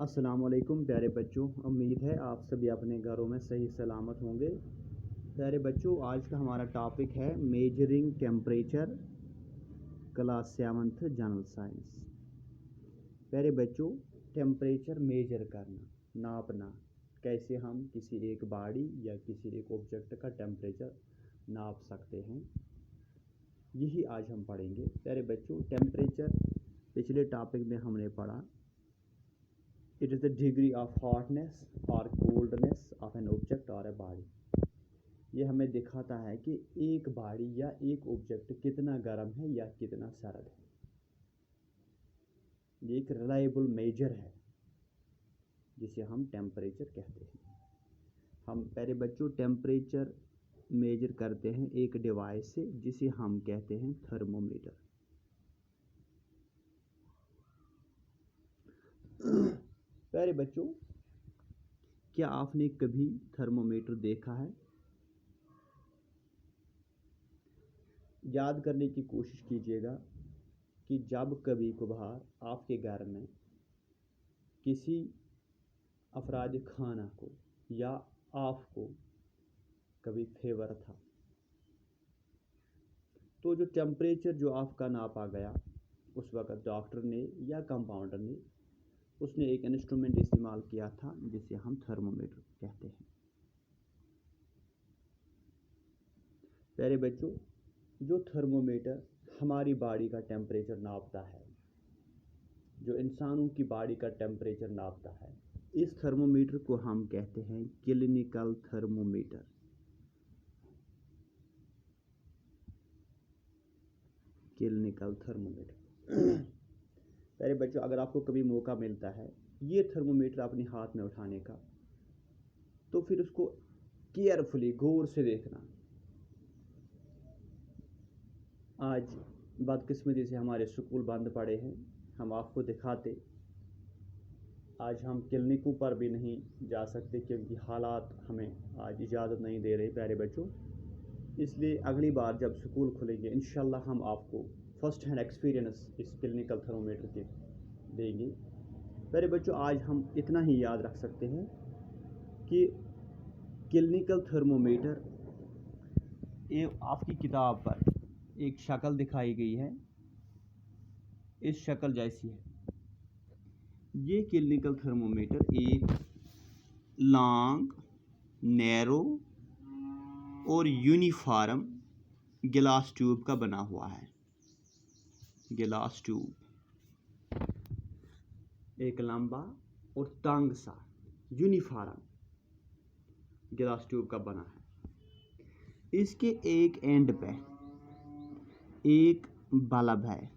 अस्सलामुअलैकुम प्यारे बच्चों, उम्मीद है आप सभी अपने घरों में सही सलामत होंगे। प्यारे बच्चों, आज का हमारा टॉपिक है measuring temperature, class 7th general science. प्यारे बच्चों, टेम्परेचर मेजर करना, नापना, कैसे हम किसी एक बॉडी या किसी एक ऑब्जेक्ट का टेम्परेचर नाप सकते हैं, यही आज हम पढ़ेंगे। प्यारे बच्चों, टेम्परेचर पिछले टॉपिक में हमने पढ़ा, it is the degree of hotness or coldness of an object or a body। ये हमें दिखाता है कि एक बॉडी या एक ऑब्जेक्ट कितना गर्म है या कितना सर्द है। ये एक रिलायबल मेजर है जिसे हम टेम्परेचर कहते हैं। हम पहले बच्चों टेम्परेचर मेजर करते हैं एक डिवाइस से जिसे हम कहते हैं थर्मोमीटर। प्यारे बच्चों, क्या आपने कभी थर्मोमीटर देखा है? याद करने की कोशिश कीजिएगा कि जब कभी कभार आपके घर में किसी अफराद खाना को या आपको कभी फीवर था, तो जो टेम्परेचर जो आपका नापा गया, उस वक़्त डॉक्टर ने या कंपाउंडर ने उसने एक इंस्ट्रूमेंट इस्तेमाल किया था जिसे हम थर्मोमीटर कहते हैं। प्यारे बच्चों, जो थर्मोमीटर हमारी बॉडी का टेम्परेचर नापता है, जो इंसानों की बॉडी का टेम्परेचर नापता है, इस थर्मोमीटर को हम कहते हैं क्लिनिकल थर्मोमीटर। Clinical thermometer. प्यारे बच्चों, अगर आपको कभी मौका मिलता है ये थर्मोमीटर अपने हाथ में उठाने का, तो फिर उसको केयरफुली गौर से देखना। आज बदकिस्मती से हमारे स्कूल बंद पड़े हैं, हम आपको दिखाते। आज हम क्लिनिकों पर भी नहीं जा सकते क्योंकि हालात हमें आज इजाज़त नहीं दे रहे प्यारे बच्चों। इसलिए अगली बार जब स्कूल खुलेंगे इंशाल्लाह हम आपको फर्स्ट हैंड एक्सपीरियंस इस क्लिनिकल थर्मोमीटर के देंगे। प्यारे बच्चों, आज हम इतना ही याद रख सकते हैं कि क्लिनिकल थर्मोमीटर आपकी किताब पर एक शक्ल दिखाई गई है, इस शक्ल जैसी है। ये क्लिनिकल थर्मोमीटर एक लॉन्ग, नैरो और यूनिफॉर्म गिलास ट्यूब का बना हुआ है। गिलास ट्यूब एक लंबा और तंग सा यूनिफॉर्म गिलास ट्यूब का बना है। इसके एक एंड पे एक बल्ब है।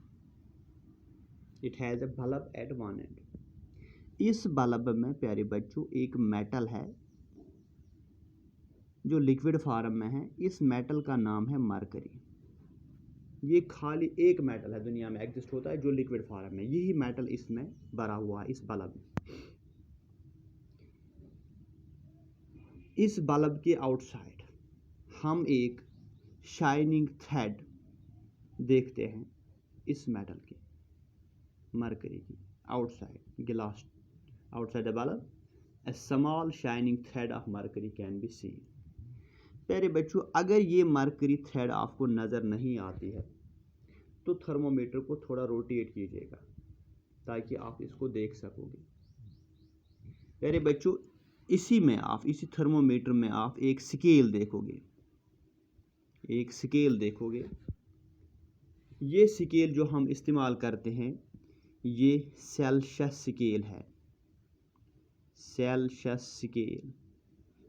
It has a bulb at one end. इस बल्ब में प्यारे बच्चों एक मेटल है जो लिक्विड फॉर्म में है। इस मेटल का नाम है मरकरी। ये खाली एक मेटल है दुनिया में एग्जिस्ट होता है जो लिक्विड फॉर्म में, यही मेटल इसमें भरा हुआ है, इस बल्ब में। इस बल्ब के आउटसाइड हम एक शाइनिंग थ्रेड देखते हैं इस मेटल की, मरकरी की। आउटसाइड गिलास, outside the bulb, a small shining thread of mercury can be seen। प्यारे बच्चों, अगर ये मरकरी थ्रेड आपको नज़र नहीं आती है तो थर्मोमीटर को थोड़ा रोटेट कीजिएगा ताकि आप इसको देख सकोगे। प्यारे बच्चों, इसी थर्मोमीटर में आप एक स्केल देखोगे, एक स्केल देखोगे। ये स्केल जो हम इस्तेमाल करते हैं ये सेल्सियस स्केल है। सेल्सियस स्केल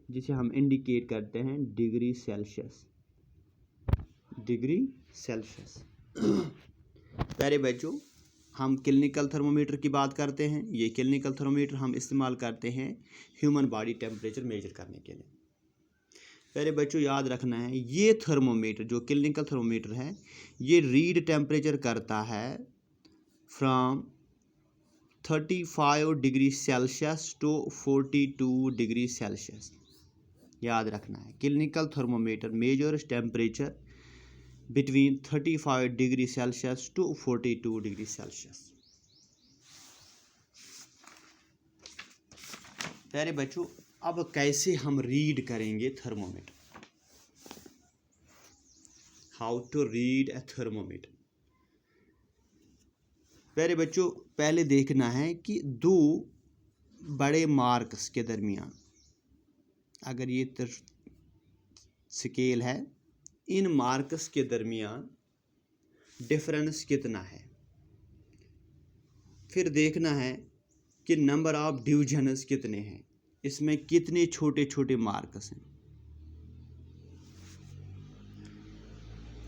जिसे हम इंडिकेट करते हैं डिग्री सेल्सियस, डिग्री सेल्सियस। प्यारे बच्चों, हम क्लिनिकल थर्मोमीटर की बात करते हैं। ये क्लिनिकल थर्मोमीटर हम इस्तेमाल करते हैं ह्यूमन बॉडी टेम्परेचर मेजर करने के लिए। प्यारे बच्चों, याद रखना है ये थर्मोमीटर जो क्लिनिकल थर्मोमीटर है ये रीड टेम्परेचर करता है from 35 degree Celsius to 42 degree Celsius. याद रखना है clinical thermometer measures temperature between 35 degree Celsius to 42 degree Celsius. प्यारे बच्चों, अब कैसे हम रीड करेंगे thermometer, how to read a thermometer. प्यारे बच्चों, पहले देखना है कि दो बड़े मार्क्स के दरमियान, अगर ये स्केल है, इन मार्क्स के दरमियान डिफरेंस कितना है। फिर देखना है कि नंबर ऑफ डिवीजन्स कितने हैं, इसमें कितने छोटे छोटे मार्क्स हैं।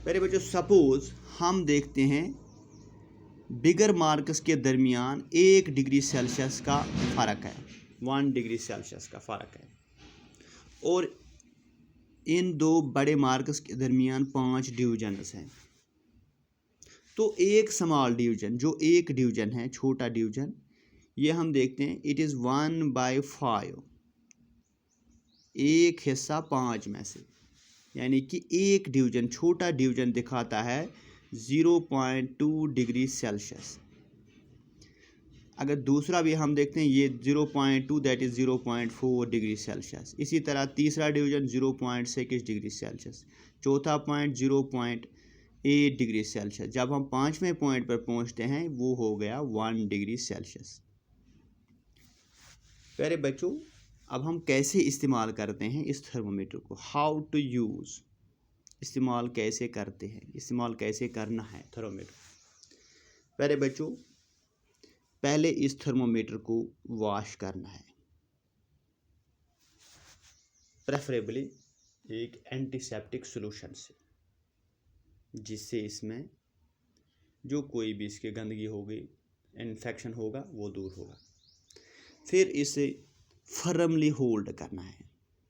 पहले बच्चों, सपोज हम देखते हैं बिगर मार्क्स के दरमियान 1 डिग्री सेल्सियस का फ़र्क है, 1 डिग्री सेल्सियस का फ़र्क है, और इन दो बड़े मार्क्स के दरमियान 5 डिवीजन्स हैं। तो एक स्मॉल डिवीजन, जो एक डिवीजन है, छोटा डिवीजन, ये हम देखते हैं इट इज़ 1/5, एक हिस्सा 5 में से, यानी कि एक डिवीजन, छोटा डिवीजन दिखाता है 0.2 डिग्री सेल्सियस। अगर दूसरा भी हम देखते हैं, ये 0.2 दैट इज़ 0.4 डिग्री सेल्सियस। इसी तरह तीसरा डिवीजन 0.6 डिग्री सेल्सियस, चौथा पॉइंट 0.8 डिग्री सेल्सियस। जब हम 5वें पॉइंट पर पहुंचते हैं वो हो गया 1 डिग्री सेल्सियस। प्यारे बच्चों, अब हम कैसे इस्तेमाल करते हैं इस थर्मोमीटर को, हाउ टू यूज़, इस्तेमाल कैसे करते हैं, इस्तेमाल कैसे करना है थर्मोमीटर। प्यारे बच्चों, पहले इस थर्मोमीटर को वॉश करना है, प्रेफरेबली एक एंटीसेप्टिक सॉल्यूशन से, जिससे इसमें जो कोई भी इसकी गंदगी होगी, इन्फेक्शन होगा, वो दूर होगा। फिर इसे फर्मली होल्ड करना है,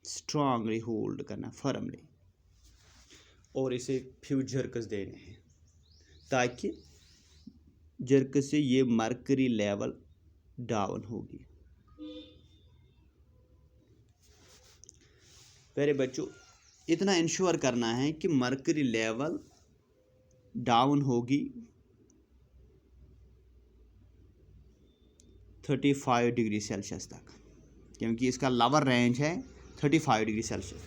स्ट्रांगली होल्ड करना, फर्मली, और इसे फ्यू झरकस देने हैं ताकि जर्क से ये मर्करी लेवल डाउन होगी। प्यारे बच्चों, इतना इंश्योर करना है कि मर्करी लेवल डाउन होगी 35 डिग्री सेल्सियस तक, क्योंकि इसका लोअर रेंज है 35 डिग्री सेल्सियस।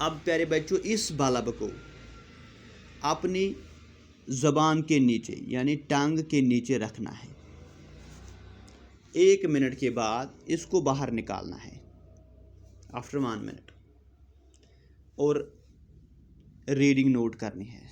अब प्यारे बच्चों, इस बल्ब को अपनी ज़बान के नीचे यानी टंग के नीचे रखना है। 1 मिनट के बाद इसको बाहर निकालना है, आफ्टर 1 मिनट, और रीडिंग नोट करनी है।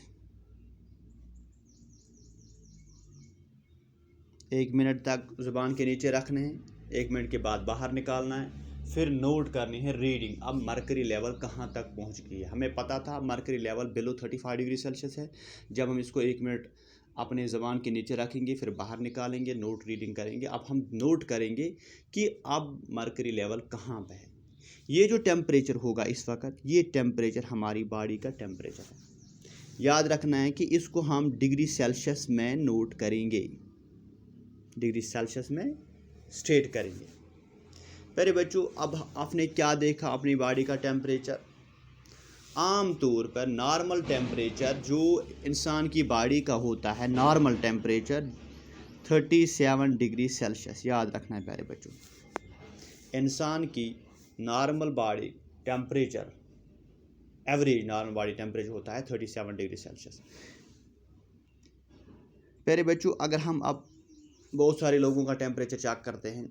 1 मिनट तक ज़ुबान के नीचे रखने हैं, 1 मिनट के बाद बाहर निकालना है, फिर नोट करनी है रीडिंग। अब मर्करी लेवल कहाँ तक पहुँच गई है। हमें पता था mercury level below 35 degree Celsius है। जब हम इसको 1 मिनट अपने ज़बान के नीचे रखेंगे, फिर बाहर निकालेंगे, नोट रीडिंग करेंगे। अब हम नोट करेंगे कि अब मर्करी लेवल कहाँ पर है। ये जो टेम्परेचर होगा इस वक्त, ये टेम्परेचर हमारी बॉडी का टेम्परेचर है। याद रखना है कि इसको हम डिग्री सेल्सियस में नोट करेंगे, डिग्री सेल्सियस में स्टेट करेंगे। प्यारे बच्चों, अब आपने क्या देखा, अपनी बॉडी का टेम्परेचर। आम तौर पर नॉर्मल टेम्परेचर जो इंसान की बॉडी का होता है, नॉर्मल टेम्परेचर 37 डिग्री सेल्सियस। याद रखना है प्यारे बच्चों, इंसान की normal body temperature, average normal body temperature होता है 37 डिग्री सेल्सियस। प्यारे बच्चों, अगर हम अब बहुत सारे लोगों का टेम्परेचर चेक करते हैं,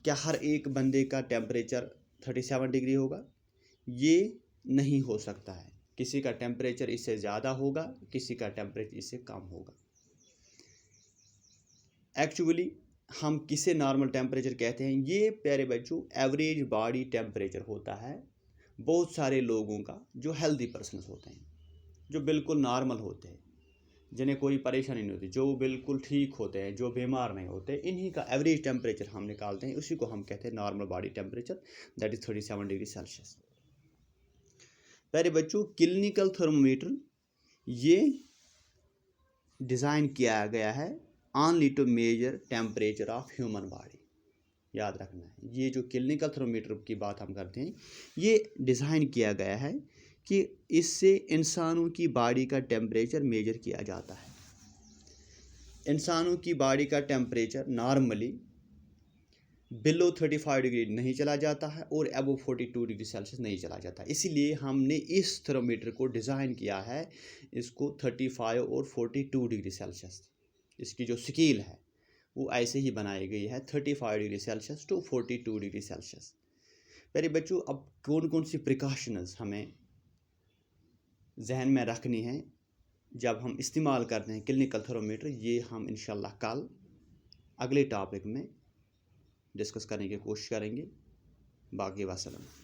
क्या हर एक बंदे का टेम्परेचर 37 डिग्री होगा? ये नहीं हो सकता है। किसी का टेम्परेचर इससे ज़्यादा होगा, किसी का टेम्परेचर इससे कम होगा। एक्चुअली हम किसे नॉर्मल टेम्परेचर कहते हैं? ये प्यारे बच्चों एवरेज बॉडी टेम्परेचर होता है बहुत सारे लोगों का, जो हेल्दी पर्सनस होते हैं, जो बिल्कुल नॉर्मल होते हैं, जिन्हें कोई परेशानी नहीं होती, जो बिल्कुल ठीक होते हैं, जो बीमार नहीं होते, इन्हीं का एवरेज टेम्परेचर हम निकालते हैं। उसी को हम कहते हैं normal body temperature, that is 37 degree Celsius. प्यारे बच्चों, क्लिनिकल थर्मोमीटर ये डिज़ाइन किया गया है only to measure temperature of human body. याद रखना है, ये जो क्लिनिकल थर्मोमीटर की बात हम करते हैं, ये डिज़ाइन किया गया है कि इससे इंसानों की बॉडी का टेम्परेचर मेजर किया जाता है। इंसानों की बॉडी का टेम्परेचर नॉर्मली बिलो 35 डिग्री नहीं चला जाता है और अबव 42 डिग्री सेल्सियस नहीं चला जाता है। इसीलिए हमने इस थर्मोमीटर को डिज़ाइन किया है, इसको 35 और 42 डिग्री सेल्सियस, इसकी जो स्केल है वो ऐसे ही बनाई गई है, 35 degree Celsius to 42 degree Celsius. प्यारे बच्चों, अब कौन कौन सी प्रिकॉशंस हमें जहन में रखनी है जब हम इस्तेमाल करते हैं क्लिनिकल थर्मोमीटर, ये हम इंशाल्लाह कल अगले टॉपिक में डिस्कस करने की कोशिश करेंगे। बाकी वसल्लम।